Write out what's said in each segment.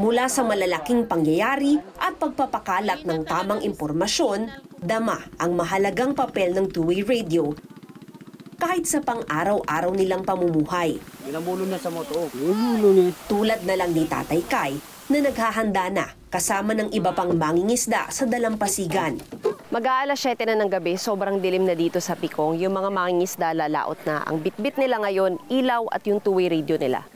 Mula sa malalaking pangyayari at pagpapakalat ng tamang impormasyon, dama ang mahalagang papel ng two-way radio kahit sa pang-araw-araw nilang pamumuhay. Minamulo na sa moto. Tulad na lang ni Tatay Kai na naghahanda na kasama ng iba pang mangingisda sa dalampasigan. Mag-aalas 7 na ng gabi, sobrang dilim na dito sa Pikong. Yung mga mangingisda lalaot na. Ang bitbit nila ngayon, ilaw at yung two-way radio nila.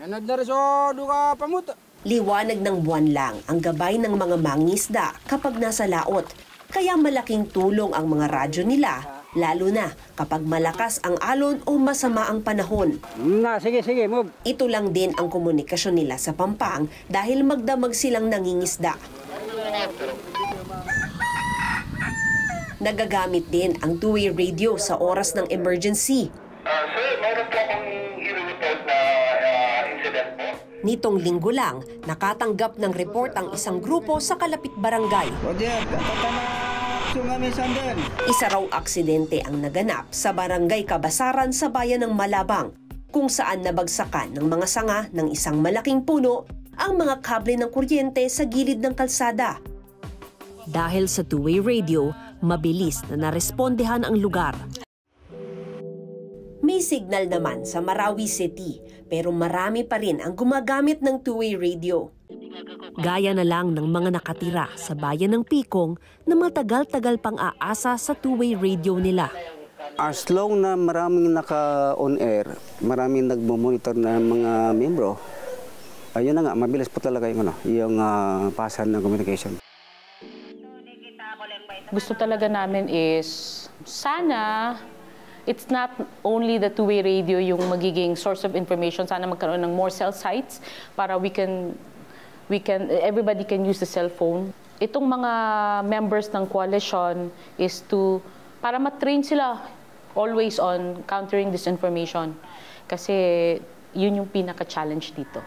Liwanag ng buwan lang ang gabay ng mga mangingisda kapag nasa laot. Kaya malaking tulong ang mga radyo nila, lalo na kapag malakas ang alon o masama ang panahon. Sige, move. Ito lang din ang komunikasyon nila sa Pampang dahil magdamag silang nangingisda. Nagagamit din ang two-way radio sa oras ng emergency. Sir, mayroon po akong i-report na incident po. Nitong linggo lang, nakatanggap ng report ang isang grupo sa kalapit barangay. Isa raw aksidente ang naganap sa barangay Kabasaran sa bayan ng Malabang, kung saan nabagsakan ng mga sanga ng isang malaking puno ang mga kable ng kuryente sa gilid ng kalsada. Dahil sa two-way radio, mabilis na narespondehan ang lugar. May signal naman sa Marawi City, pero marami pa rin ang gumagamit ng two-way radio. Gaya na lang ng mga nakatira sa bayan ng Pikong na matagal-tagal pang aasa sa two-way radio nila. As long na maraming naka-on air, maraming nagmo-monitor na mga membro, ayun na nga, mabilis po talaga yung pasan ng communication. Gusto talaga namin is sana it's not only the two-way radio yung magiging source of information. Sana magkaroon ng more cell sites para everybody can use the cell phone. Itong mga members ng coalition is para matrain sila always on countering disinformation. Kasi yun yung pinaka-challenge dito.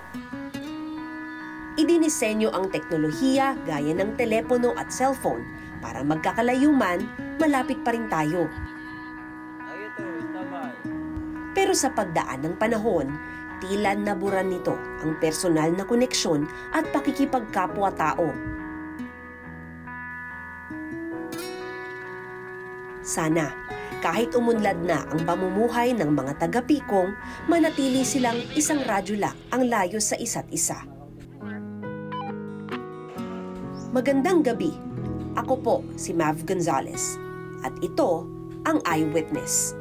Idinisenyo ang teknolohiya gaya ng telepono at cellphone para magkakalayo man, malapit pa rin tayo. Pero sa pagdaan ng panahon, tila naburan nito ang personal na koneksyon at pakikipagkapwa-tao. Sana, kahit umunlad na ang pamumuhay ng mga taga-Pikong, manatili silang isang radyo lang ang layo sa isa't isa. Magandang gabi. Ako po si Mav Gonzalez at ito ang Eyewitness.